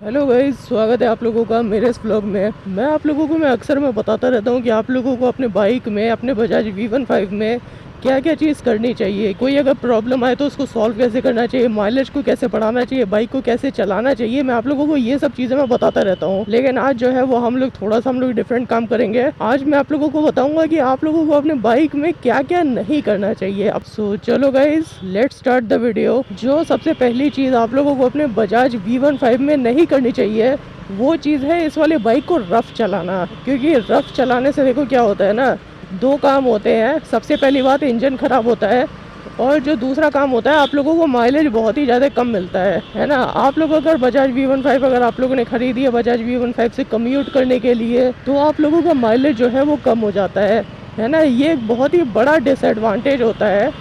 Hello guys, स्वागत है आप लोगों का मेरे इस ब्लॉग में। मैं आप लोगों को मैं बताता रहता हूँ कि आप लोगों को अपने बाइक में, अपने बजाज V15 में क्या क्या चीज़ करनी चाहिए। कोई अगर प्रॉब्लम आए तो उसको सॉल्व कैसे करना चाहिए, माइलेज को कैसे बढ़ाना चाहिए, बाइक को कैसे चलाना चाहिए। मैं आप लोगों को ये सब चीज़ें मैं बताता रहता हूँ। लेकिन आज जो है वो हम लोग डिफरेंट काम करेंगे। आज मैं आप लोगों को बताऊंगा कि आप लोगों को अपने बाइक में क्या क्या नहीं करना चाहिए। अब सो चलो guys, let's start the video. जो सबसे पहली चीज़ आप लोगों को अपने बजाज V15 में नहीं करनी चाहिए वो चीज़ है इस वाले बाइक को रफ चलाना। क्योंकि रफ चलाने से देखो क्या होता है ना, दो काम होते हैं। सबसे पहली बात, इंजन ख़राब होता है, और जो दूसरा काम होता है, आप लोगों को माइलेज बहुत ही ज़्यादा कम मिलता है ना। आप लोग अगर बजाज V15 अगर आप लोगों ने ख़रीदी है बजाज V15 से कम्यूट करने के लिए, तो आप लोगों का माइलेज जो है वो कम हो जाता है ना। ये एक बहुत ही बड़ा डिसएडवांटेज होता है,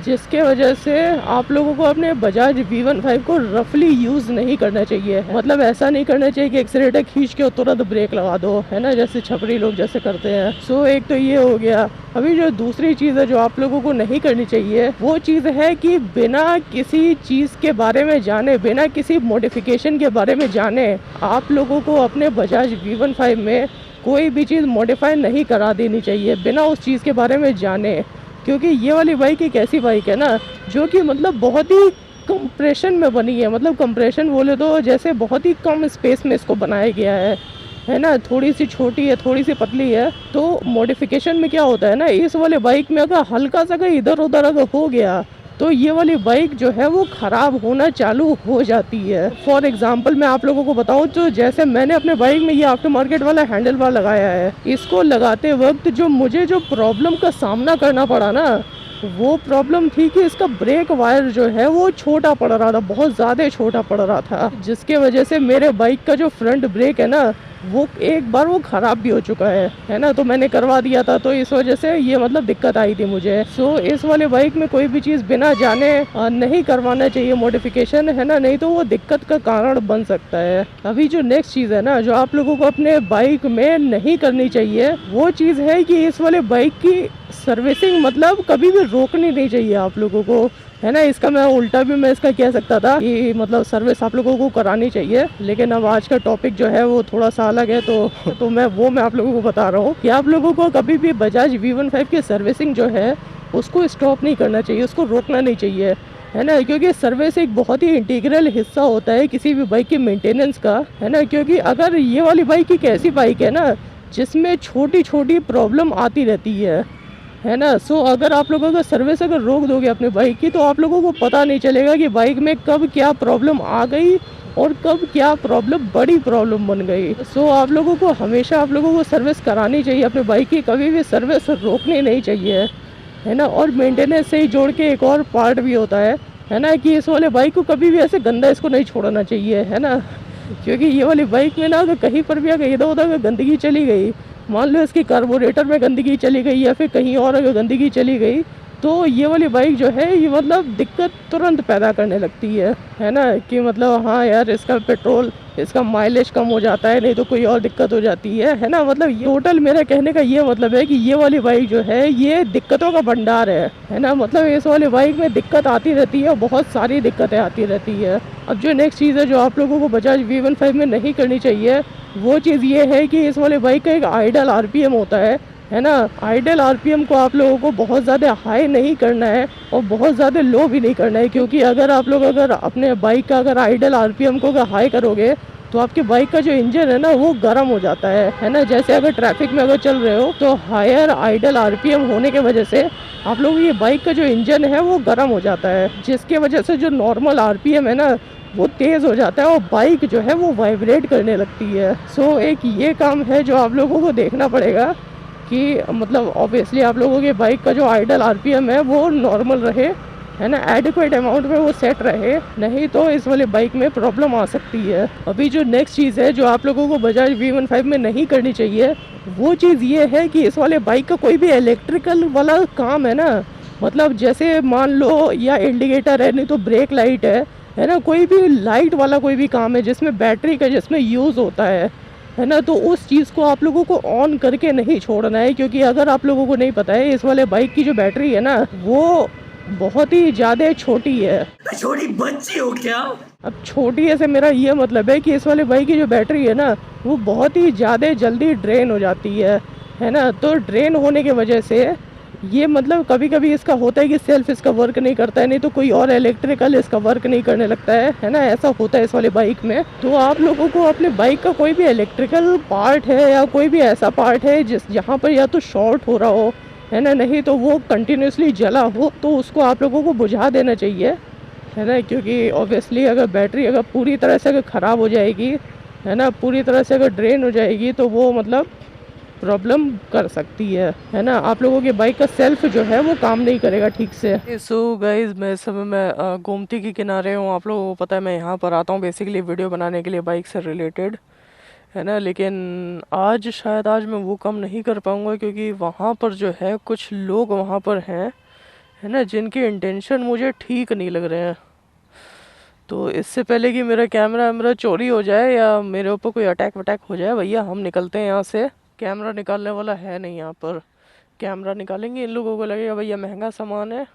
जिसके वजह से आप लोगों को अपने बजाज V15 को रफली यूज़ नहीं करना चाहिए। मतलब ऐसा नहीं करना चाहिए कि एक्सीलेटर खींच के तुरंत ब्रेक लगा दो, है ना, जैसे छपरी लोग जैसे करते हैं। सो एक तो ये हो गया। अभी जो दूसरी चीज़ है जो आप लोगों को नहीं करनी चाहिए वो चीज़ है कि बिना किसी चीज़ के बारे में जाने, बिना किसी मॉडिफिकेशन के बारे में जाने, आप लोगों को अपने बजाज V15 में कोई भी चीज़ मॉडिफाई नहीं करा देनी चाहिए बिना उस चीज़ के बारे में जाने। क्योंकि ये वाली बाइक एक ऐसी बाइक है ना जो कि मतलब बहुत ही कंप्रेशन में बनी है। मतलब कंप्रेशन बोले तो जैसे बहुत ही कम स्पेस में इसको बनाया गया है ना। थोड़ी सी छोटी है, थोड़ी सी पतली है। तो मॉडिफिकेशन में क्या होता है ना, इस वाले बाइक में अगर हल्का सा कहीं इधर उधर अगर हो गया तो ये वाली बाइक जो है वो ख़राब होना चालू हो जाती है। फॉर एग्जांपल मैं आप लोगों को बताऊं तो जैसे मैंने अपने बाइक में ये आफ्टर मार्केट वाला हैंडल बार लगाया है, इसको लगाते वक्त जो प्रॉब्लम का सामना करना पड़ा ना, वो प्रॉब्लम थी कि इसका ब्रेक वायर जो है वो छोटा पड़ रहा था, बहुत ज़्यादा छोटा पड़ रहा था, जिसके वजह से मेरे बाइक का जो फ्रंट ब्रेक है ना वो एक बार वो ख़राब भी हो चुका है ना। तो मैंने करवा दिया था, तो इस वजह से ये मतलब दिक्कत आई थी मुझे। सो इस वाले बाइक में कोई भी चीज़ बिना जाने नहीं करवाना चाहिए मॉडिफिकेशन, है ना, नहीं तो वो दिक्कत का कारण बन सकता है। अभी जो नेक्स्ट चीज़ है ना जो आप लोगों को अपने बाइक में नहीं करनी चाहिए वो चीज़ है कि इस वाले बाइक की सर्विसिंग मतलब कभी भी रोकनी नहीं चाहिए आप लोगों को, है ना। इसका मैं उल्टा भी मैं इसका कह सकता था कि मतलब सर्विस आप लोगों को करानी चाहिए। लेकिन अब आज का टॉपिक जो है वो थोड़ा सा अलग है, तो मैं आप लोगों को बता रहा हूँ कि आप लोगों को कभी भी बजाज V15 की सर्विसिंग जो है उसको स्टॉप नहीं करना चाहिए, उसको रोकना नहीं चाहिए, है ना। क्योंकि सर्विस एक बहुत ही इंटीग्रल हिस्सा होता है किसी भी बाइक के मेंटेनेंस का, है ना। क्योंकि अगर ये वाली बाइक एक ऐसी बाइक है ना जिसमें छोटी छोटी प्रॉब्लम आती रहती है ना। सो अगर आप लोगों का सर्विस अगर रोक दोगे अपने बाइक की तो आप लोगों को पता नहीं चलेगा कि बाइक में कब क्या प्रॉब्लम आ गई और कब क्या प्रॉब्लम बड़ी प्रॉब्लम बन गई। सो आप लोगों को हमेशा आप लोगों को सर्विस करानी चाहिए अपने बाइक की, कभी भी सर्विस रोकनी नहीं चाहिए, है ना। और मेंटेनेंस से ही जोड़ के एक और पार्ट भी होता है ना, कि इस वाले बाइक को कभी भी ऐसे गंदा इसको नहीं छोड़ना चाहिए, है ना। क्योंकि ये वाली बाइक में ना अगर कहीं पर भी अगर इधर उधर अगर गंदगी चली गई, मान लो इसकी कार्बोरेटर में गंदगी चली गई या फिर कहीं और अगर गंदगी चली गई, तो ये वाली बाइक जो है ये मतलब दिक्कत तुरंत पैदा करने लगती है ना। कि मतलब हाँ यार, इसका पेट्रोल, इसका माइलेज कम हो जाता है, नहीं तो कोई और दिक्कत हो जाती है ना। मतलब ये टोटल मेरा कहने का ये मतलब है कि ये वाली बाइक जो है ये दिक्कतों का भंडार है ना। मतलब इस वाली बाइक में दिक्कत आती रहती है, बहुत सारी दिक्कतें आती रहती है। अब जो नेक्स्ट चीज़ है जो आप लोगों को बजाज V15 में नहीं करनी चाहिए वो चीज़ ये है कि इस वाले बाइक का एक आइडल RPM होता है ना। आइडल RPM को आप लोगों को बहुत ज़्यादा हाई नहीं करना है और बहुत ज़्यादा लो भी नहीं करना है। क्योंकि अगर आप लोग अगर अपने बाइक का अगर आइडल RPM को अगर हाई करोगे तो आपके बाइक का जो इंजन है ना वो गर्म हो जाता है ना। जैसे अगर ट्रैफिक में अगर चल रहे हो तो हायर आइडल RPM होने के वजह से आप लोगों की बाइक का जो इंजन है वो गर्म हो जाता है, जिसके वजह से जो नॉर्मल RPM है ना वो तेज़ हो जाता है और बाइक जो है वो वाइब्रेट करने लगती है। सो एक ये काम है जो आप लोगों को देखना पड़ेगा कि मतलब ऑब्वियसली आप लोगों के बाइक का जो आइडल RPM है वो नॉर्मल रहे, है ना, एडिक्वेट अमाउंट में वो सेट रहे, नहीं तो इस वाले बाइक में प्रॉब्लम आ सकती है। अभी जो नेक्स्ट चीज़ है जो आप लोगों को बजाज V15 में नहीं करनी चाहिए वो चीज़ ये है कि इस वाले बाइक का कोई भी इलेक्ट्रिकल वाला काम है ना, मतलब जैसे मान लो या इंडिकेटर है, नहीं तो ब्रेक लाइट है ना, कोई भी लाइट वाला कोई भी काम है जिसमें बैटरी का जिसमें यूज़ होता है ना, तो उस चीज़ को आप लोगों को ऑन करके नहीं छोड़ना है। क्योंकि अगर आप लोगों को नहीं पता है, इस वाले बाइक की जो बैटरी है ना वो बहुत ही ज़्यादा छोटी है। छोटी बच्ची हो क्या? अब छोटी है से मेरा ये मतलब है कि इस वाले बाइक की जो बैटरी है ना, वो बहुत ही ज़्यादा जल्दी ड्रेन हो जाती है ना। तो ड्रेन होने की वजह से ये मतलब कभी कभी इसका होता है कि सेल्फ इसका वर्क नहीं करता है, नहीं तो कोई और इलेक्ट्रिकल इसका वर्क नहीं करने लगता है ना। ऐसा होता है इस वाले बाइक में। तो आप लोगों को अपने बाइक का कोई भी इलेक्ट्रिकल पार्ट है या कोई भी ऐसा पार्ट है जिस जहाँ पर या तो शॉर्ट हो रहा हो, है ना, नहीं तो वो कंटिन्यूसली जला हो, तो उसको आप लोगों को बुझा देना चाहिए, है ना। क्योंकि ऑब्वियसली अगर बैटरी अगर पूरी तरह से अगर ख़राब हो जाएगी, है ना, पूरी तरह से अगर ड्रेन हो जाएगी, तो वो मतलब प्रॉब्लम कर सकती है ना। आप लोगों की बाइक का सेल्फ जो है वो काम नहीं करेगा ठीक से। सो गाइज, मैं इस समय मैं गोमती के किनारे हूँ। आप लोगों को पता है मैं यहाँ पर आता हूँ बेसिकली वीडियो बनाने के लिए बाइक से रिलेटेड, है ना। लेकिन आज मैं वो काम नहीं कर पाऊँगा क्योंकि वहाँ पर जो है कुछ लोग वहाँ पर हैं, है ना, जिनके इंटेंशन मुझे ठीक नहीं लग रहे हैं। तो इससे पहले कि मेरा कैमरा वैमरा चोरी हो जाए या मेरे ऊपर कोई अटैक वटैक हो जाए, भैया हम निकलते हैं यहाँ से। कैमरा निकालने वाला है नहीं यहाँ पर। कैमरा निकालेंगे, इन लोगों को लगेगा भैया महंगा सामान है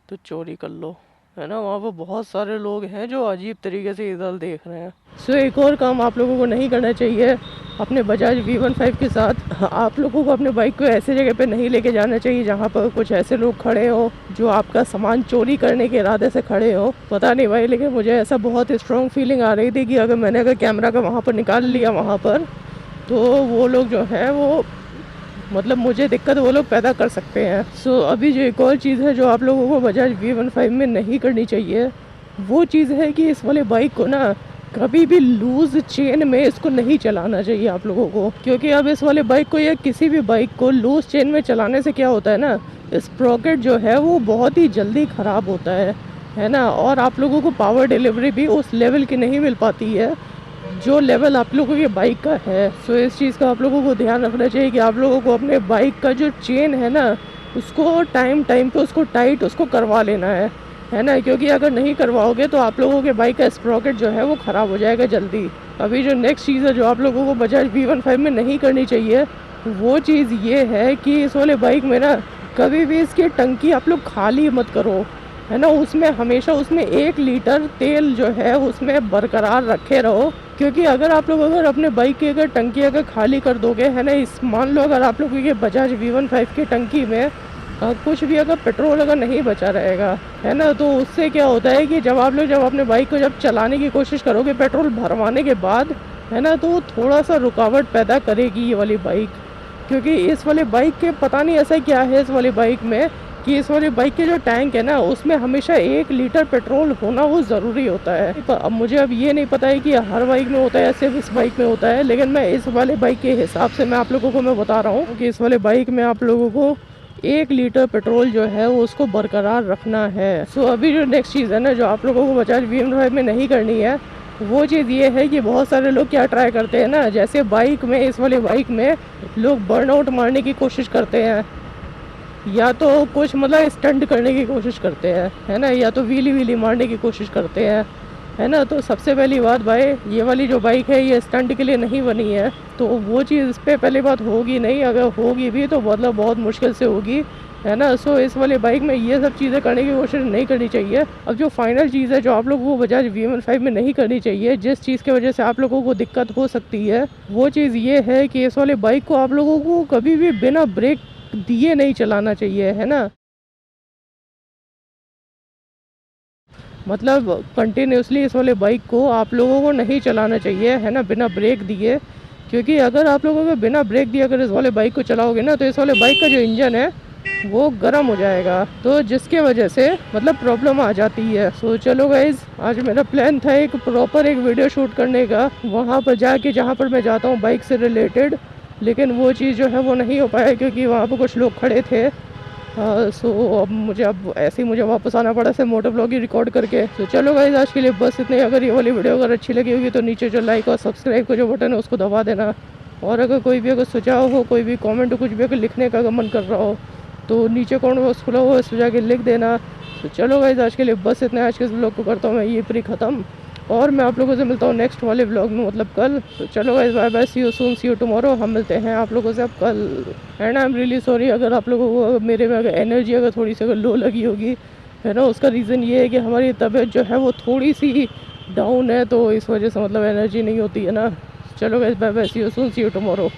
तो चोरी कर लो, है ना। वहाँ पर बहुत सारे लोग हैं जो अजीब तरीके से इधर देख रहे हैं। सो एक और काम आप लोगों को नहीं करना चाहिए अपने बजाज V15 के साथ। आप लोगों को अपने बाइक को ऐसे जगह पे नहीं लेके जाना चाहिए जहाँ पर कुछ ऐसे लोग खड़े हो जो आपका सामान चोरी करने के इरादे से खड़े हो। पता नहीं भाई, लेकिन मुझे ऐसा बहुत स्ट्रॉन्ग फीलिंग आ रही थी कि अगर कैमरा का वहाँ पर निकाल लिया वहाँ पर, तो वो लोग जो हैं वो मतलब मुझे दिक्कत वो लोग पैदा कर सकते हैं। सो अभी जो एक और चीज़ है जो आप लोगों को बजाज V15 में नहीं करनी चाहिए, वो चीज़ है कि इस वाले बाइक को ना कभी भी लूज चेन में इसको नहीं चलाना चाहिए आप लोगों को। क्योंकि अब इस वाले बाइक को या किसी भी बाइक को लूज चेन में चलाने से क्या होता है ना, स्प्रॉकेट जो है वो बहुत ही जल्दी ख़राब होता है ना। और आप लोगों को पावर डिलीवरी भी उस लेवल की नहीं मिल पाती है जो लेवल आप लोगों की बाइक का है। सो इस चीज़ का आप लोगों को ध्यान रखना चाहिए कि आप लोगों को अपने बाइक का जो चेन है ना, उसको टाइम पे उसको टाइट उसको करवा लेना है ना। क्योंकि अगर नहीं करवाओगे तो आप लोगों के बाइक का स्प्रॉकेट जो है वो ख़राब हो जाएगा जल्दी। अभी जो नेक्स्ट चीज़ है जो आप लोगों को बजाज V15 में नहीं करनी चाहिए, वो चीज़ ये है कि इस वाले बाइक में ना कभी भी इसकी टंकी आप लोग खाली मत करो, है ना। उसमें हमेशा उसमें 1 लीटर तेल जो है उसमें बरकरार रखे रहो। क्योंकि अगर आप लोग अगर अपने बाइक की अगर टंकी अगर खाली कर दोगे, है ना, इस मान लो अगर आप लोगों की बजाज V15 की टंकी में कुछ भी अगर पेट्रोल अगर नहीं बचा रहेगा, है ना, तो उससे क्या होता है कि जब अपने बाइक को जब चलाने की कोशिश करोगे पेट्रोल भरवाने के बाद, है ना, तो थोड़ा सा रुकावट पैदा करेगी ये वाली बाइक। क्योंकि इस वाले बाइक के पता नहीं ऐसा क्या है इस वाली बाइक में कि इस वाली बाइक के जो टैंक है ना उसमें हमेशा 1 लीटर पेट्रोल होना वो ज़रूरी होता है। अब मुझे अब ये नहीं पता है कि हर बाइक में होता है या सिर्फ इस बाइक में होता है, लेकिन मैं इस वाले बाइक के हिसाब से मैं आप लोगों को मैं बता रहा हूँ कि इस वाले बाइक में आप लोगों को 1 लीटर पेट्रोल जो है वो उसको बरकरार रखना है। सो अभी जो नेक्स्ट चीज़ है ना जो आप लोगों को बजाज V15 में नहीं करनी है, वो चीज़ ये है कि बहुत सारे लोग क्या ट्राई करते हैं ना, जैसे बाइक में इस वाले बाइक में लोग बर्नआउट मारने की कोशिश करते हैं या तो कुछ मतलब स्टंट करने की कोशिश करते हैं, है ना, या तो व्हीली मारने की कोशिश करते हैं, है ना। तो सबसे पहली बात भाई, ये वाली जो बाइक है ये स्टंट के लिए नहीं बनी है, तो वो चीज़ इस पर पहली बात होगी नहीं। अगर होगी भी तो मतलब बहुत मुश्किल से होगी, है ना। सो इस वाले बाइक में ये सब चीज़ें करने की कोशिश नहीं करनी चाहिए। अब जो फाइनल चीज़ है जो आप लोगों को बजाज V15 में नहीं करनी चाहिए, जिस चीज़ की वजह से आप लोगों को दिक्कत हो सकती है, वो चीज़ ये है कि इस वाले बाइक को आप लोगों को कभी भी बिना ब्रेक दिए नहीं चलाना चाहिए, है ना। मतलब कंटिन्यूसली इस वाले बाइक को आप लोगों को नहीं चलाना चाहिए, है ना, बिना ब्रेक दिए। क्योंकि अगर आप लोगों को बिना ब्रेक दिए अगर इस वाले बाइक को चलाओगे ना, तो इस वाले बाइक का जो इंजन है वो गर्म हो जाएगा, तो जिसके वजह से मतलब प्रॉब्लम आ जाती है। सो चलो गाइज, आज मेरा प्लान था एक प्रॉपर एक वीडियो शूट करने का वहाँ पर जाके जहाँ पर मैं जाता हूँ बाइक से रिलेटेड, लेकिन वो चीज़ जो है वो नहीं हो पाया क्योंकि वहाँ पर कुछ लोग खड़े थे। सो अब ऐसे ही मुझे वापस आना पड़ा से मोटो ब्लॉग ही रिकॉर्ड करके। तो चलो गाइज, आज के लिए बस इतने। अगर ये वाली वीडियो अगर अच्छी लगी होगी तो नीचे जो लाइक और सब्सक्राइब का जो बटन है उसको दबा देना। और अगर कोई भी अगर सुझाव हो, कोई भी कमेंट, कुछ भी अगर लिखने का अगर मन कर रहा हो तो नीचे कमेंट बॉक्स खुला हुआ है, उस पर जाके लिख देना। तो चलो गाइज, आज के लिए बस इतना। आज के इस ब्लॉग को करता हूँ मैं ये पूरी ख़त्म। और मैं आप लोगों से मिलता हूँ नेक्स्ट वाले व्लॉग में, मतलब कल। तो चलो guys, bye bye, see you soon, see you tomorrow. हम मिलते हैं आप लोगों से अब कल। And I am really sorry अगर आप लोगों को मेरे में अगर एनर्जी अगर थोड़ी सी अगर लो लगी होगी, है ना। उसका रीज़न ये है कि हमारी तबीयत जो है वो थोड़ी सी डाउन है, तो इस वजह से मतलब एनर्जी नहीं होती है ना। चलो guys, bye bye, see you soon, see you tomorrow.